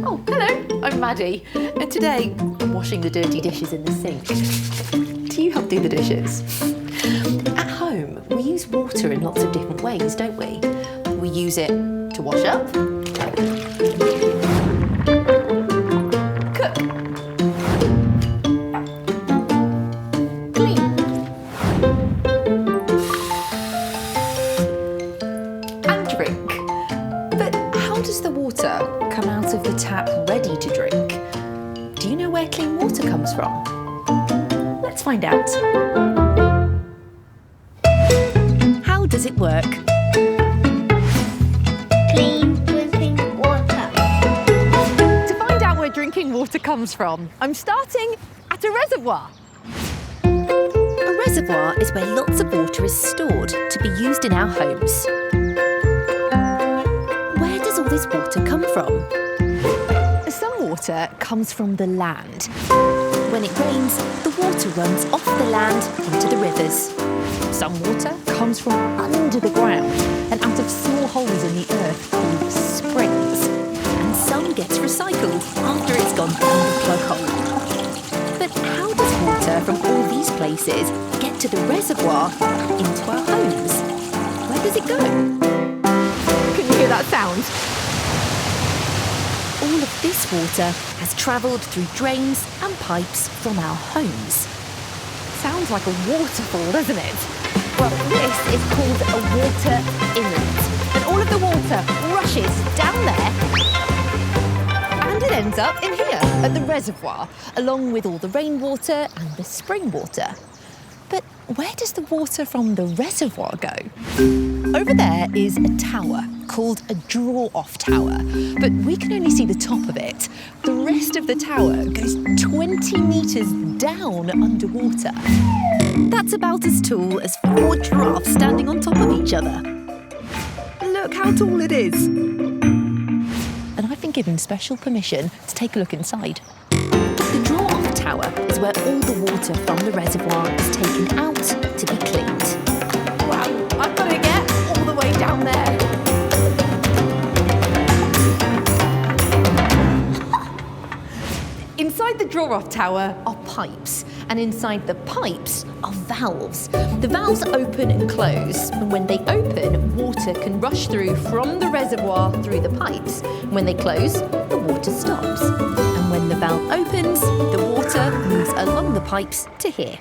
Oh, hello, I'm Maddie, and today I'm washing the dirty dishes in the sink. Do you help do the dishes? At home, we use water in lots of different ways, don't we? We use it to wash up, cook, clean, and drink. But how does the water come out of the tap ready to drink? Do you know where clean water comes from? Let's find out. How does it work? Clean drinking water. To find out where drinking water comes from, I'm starting at a reservoir. A reservoir is where lots of water is stored to be used in our homes. Where does all this water come from? Some water comes from the land. When it rains, the water runs off the land into the rivers. Some water comes from under the ground and out of small holes in the earth called springs. And some gets recycled after it's gone down the plug hole. But how does water from all these places get to the reservoir into our homes? Where does it go? Can you hear that sound? All of this water has travelled through drains and pipes from our homes. Sounds like a waterfall, doesn't it? Well, this is called a water inlet. And all of the water rushes down there and it ends up in here at the reservoir, along with all the rainwater and the spring water. But where does the water from the reservoir go? Over there is a tower called a draw-off tower, but we can only see the top of it. The rest of the tower goes 20 metres down underwater. That's about as tall as 4 giraffes standing on top of each other. Look how tall it is. And I've been given special permission to take a look inside. The draw-off tower is where all the water from the reservoir is taken out to be cleaned. Wow, I've got to get all the way down there. Inside the draw-off tower are pipes, and inside the pipes are valves. The valves open and close, and when they open, water can rush through from the reservoir through the pipes. When they close, the water stops. And when the valve opens, the water moves along the pipes to here.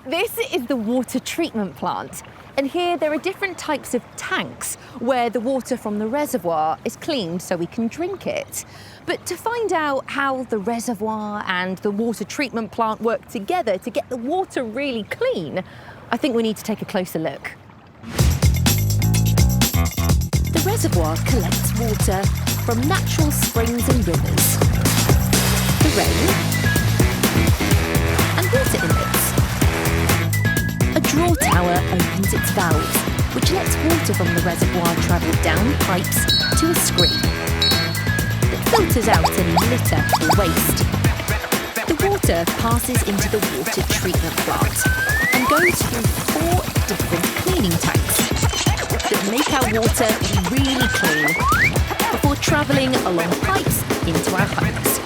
This is the water treatment plant. And here there are different types of tanks where the water from the reservoir is cleaned so we can drink it. But to find out how the reservoir and the water treatment plant work together to get the water really clean, I think we need to take a closer look. The reservoir collects water from natural springs and rivers, the rain, and water inlets. A draw tower opens its valves, which lets water from the reservoir travel down pipes to a screen that filters out any litter or waste. The water passes into the water treatment plant and goes through 4 different cleaning tanks that make our water really clean before travelling along pipes into our homes.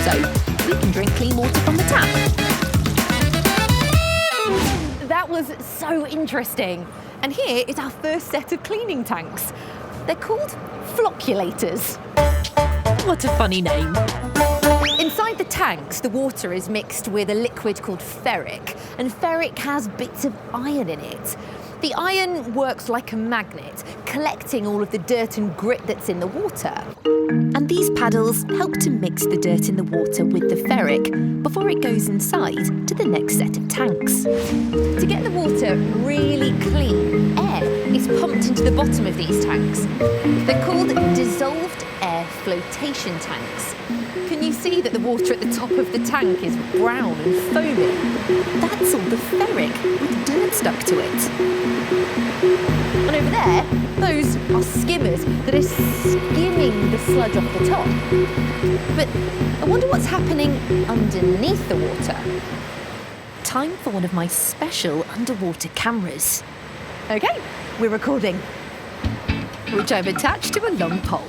So we can drink clean water from the tap. That was so interesting. And here is our first set of cleaning tanks. They're called flocculators. What a funny name. Inside the tanks, the water is mixed with a liquid called ferric, and ferric has bits of iron in it. The iron works like a magnet, collecting all of the dirt and grit that's in the water. And these paddles help to mix the dirt in the water with the ferric before it goes inside to the next set of tanks. To get the water really clean, air is pumped into the bottom of these tanks. They're called dissolved air flotation tanks. Can you see that the water at the top of the tank is brown and foamy? That's all the ferric with dirt stuck to it. And over there, those are skimmers that are skimming the sludge off the top. But I wonder what's happening underneath the water. Time for one of my special underwater cameras. OK, we're recording, which I've attached to a long pole.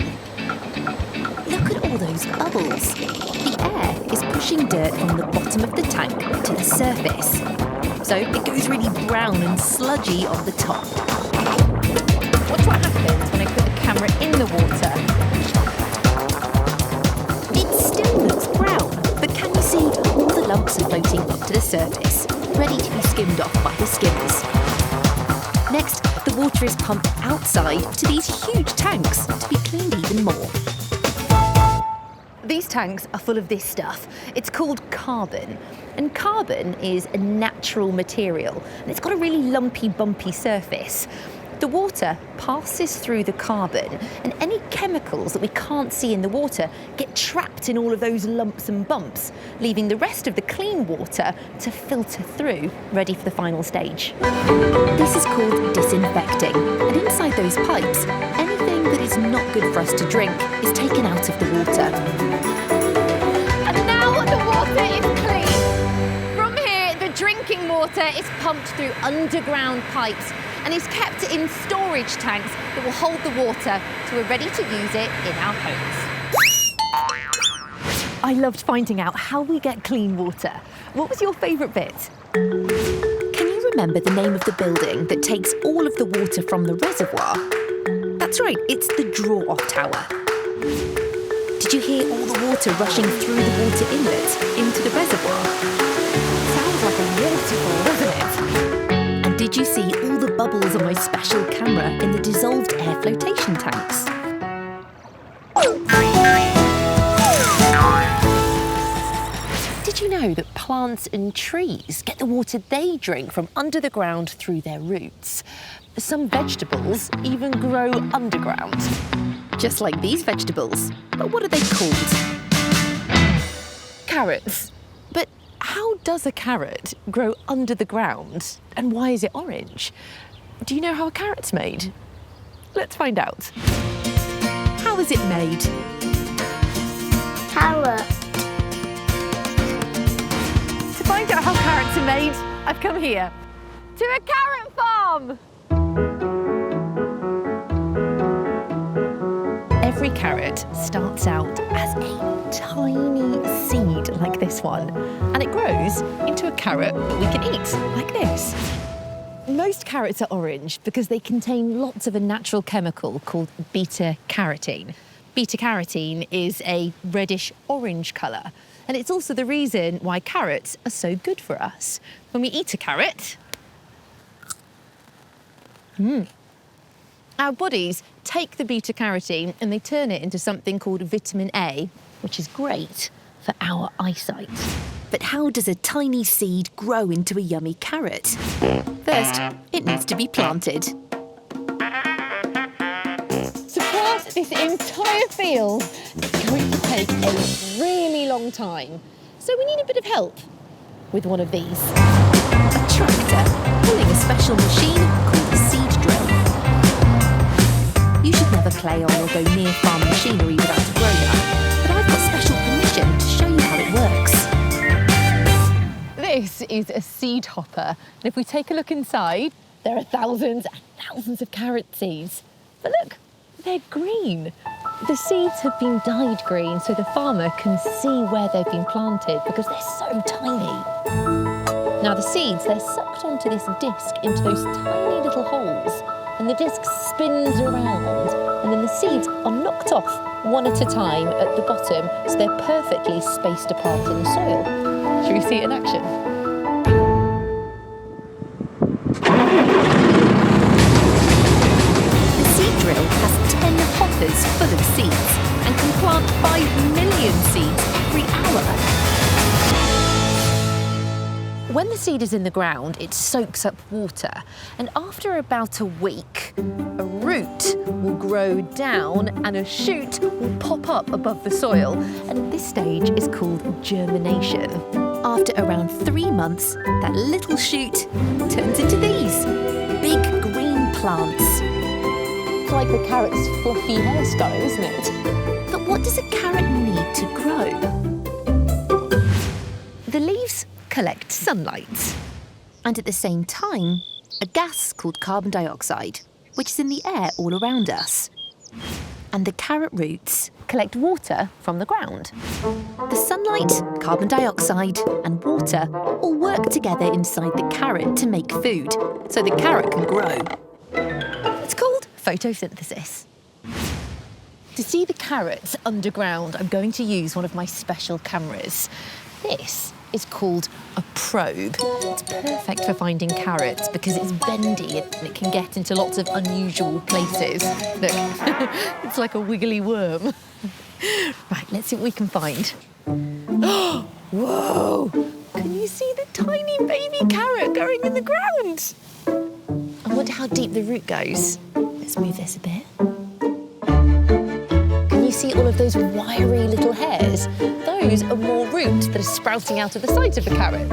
look at all those bubbles. The air is pushing dirt from the bottom of the tank to the surface. So it goes really brown and sludgy on the top. Watch what happens when I put the camera in the water. It still looks brown, but can you see all the lumps are floating up to the surface, ready to be skimmed off by the skimmers? Next, the water is pumped outside to these huge tanks to be cleaned even more. These tanks are full of this stuff. It's called carbon. And carbon is a natural material, and it's got a really lumpy, bumpy surface. The water passes through the carbon, and any chemicals that we can't see in the water get trapped in all of those lumps and bumps, leaving the rest of the clean water to filter through, ready for the final stage. This is called disinfecting, and inside those pipes, anything that is not good for us to drink is taken out of the water. And now the water is clean. From here, the drinking water is pumped through underground pipes and is kept in storage tanks that will hold the water so we're ready to use it in our homes. I loved finding out how we get clean water. What was your favourite bit? Can you remember the name of the building that takes all of the water from the reservoir? That's right, it's the draw-off tower. Did you hear all the water rushing through the water inlet into the reservoir? Sounds like a waterfall, doesn't it? And did you see all the bubbles on my special camera in the dissolved air flotation tanks? Did you know that plants and trees get the water they drink from under the ground through their roots? Some vegetables even grow underground, just like these vegetables. But what are they called? Carrots. But how does a carrot grow under the ground? And why is it orange? Do you know how a carrot's made? Let's find out. How is it made? Carrot. To find out how carrots are made, I've come here to a carrot farm. Every carrot starts out as a tiny seed like this one, and it grows into a carrot that we can eat, like this. Most carrots are orange because they contain lots of a natural chemical called beta-carotene. Beta-carotene is a reddish-orange colour, and it's also the reason why carrots are so good for us. When we eat a carrot, our bodies take the beta-carotene and they turn it into something called vitamin A, which is great for our eyesight. But how does a tiny seed grow into a yummy carrot? First, it needs to be planted. To plant this entire field is going to take a really long time. So we need a bit of help with one of these. A tractor pulling a special machine called a seed drill. You should never play on or go near farm machinery without a grown-up, but I've got special permission to show you how it works. This is a seed hopper, and if we take a look inside, there are thousands and thousands of carrot seeds. But look, they're green. The seeds have been dyed green so the farmer can see where they've been planted because they're so tiny. Now the seeds, they're sucked onto this disc into those tiny little holes, and the disc spins around, and then the seeds are knocked off one at a time at the bottom so they're perfectly spaced apart in the soil. Should we see it in action? The seed drill has 10 hoppers full of seeds and can plant 5 million seeds every hour. When the seed is in the ground, it soaks up water, and after about a week, a root will grow down and a shoot will pop up above the soil, and this stage is called germination. After around 3 months, that little shoot turns into these big green plants. It's like the carrot's fluffy hairstyle, isn't it? But what does a carrot need to grow? The leaves collect sunlight, and at the same time, a gas called carbon dioxide, which is in the air all around us. and the carrot roots collect water from the ground. The sunlight, carbon dioxide and water all work together inside the carrot to make food, so the carrot can grow. It's called photosynthesis. To see the carrots underground, I'm going to use one of my special cameras. This is called a probe. It's perfect for finding carrots because it's bendy and it can get into lots of unusual places. Look, it's like a wiggly worm. Right, let's see what we can find. Whoa! Can you see the tiny baby carrot going in the ground? I wonder how deep the root goes. Let's move this a bit. Can you see all of those wiry little hairs? Those are more roots that are sprouting out of the sides of the carrot.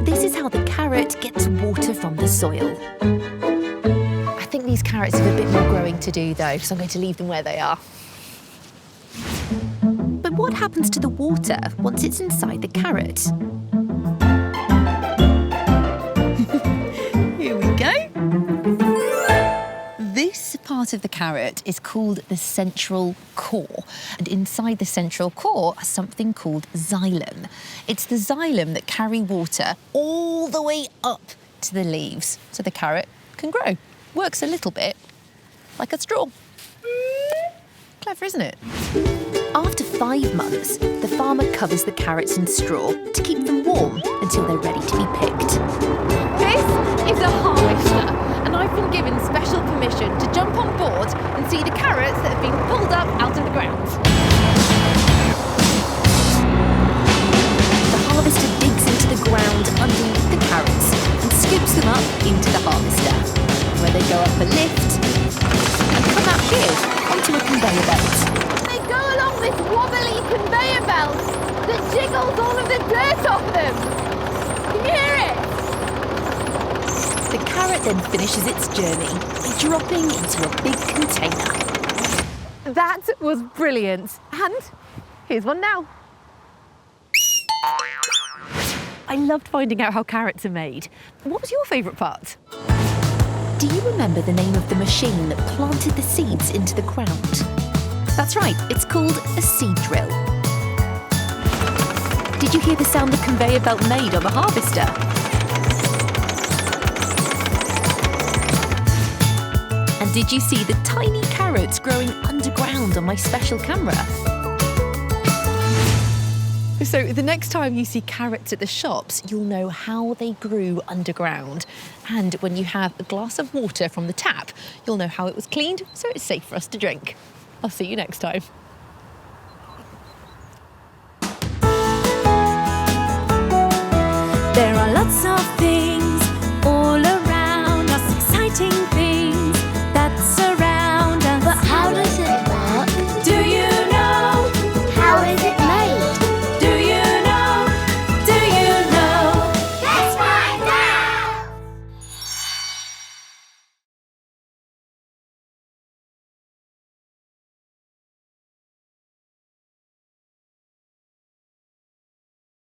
This is how the carrot gets water from the soil. I think these carrots have a bit more growing to do though, so I'm going to leave them where they are. But what happens to the water once it's inside the carrot? Here we go. This part of the carrot is called the central core. And inside the central core is something called xylem. It's the xylem that carry water all the way up to the leaves, so the carrot can grow. Works a little bit like a straw. Clever, isn't it? After 5 months, the farmer covers the carrots in straw to keep them warm until they're ready to be picked. This is a harvester, and I've been given special permission to jump on board and see the carrots that have been pulled up out of the ground. The harvester digs into the ground underneath the carrots and scoops them up into the harvester, where they go up a lift and come out here onto a conveyor belt. They go along this wobbly conveyor belt that jiggles all of the dirt off them. Can you hear it? The carrot then finishes its journey by dropping into a big container. That was brilliant. And here's one now. I loved finding out how carrots are made. What was your favourite part? Do you remember the name of the machine that planted the seeds into the ground? That's right, it's called a seed drill. Did you hear the sound the conveyor belt made on the harvester? And did you see the tiny carrots growing underground on my special camera? So the next time you see carrots at the shops, you'll know how they grew underground. And when you have a glass of water from the tap, you'll know how it was cleaned, so it's safe for us to drink. I'll see you next time. There are lots of things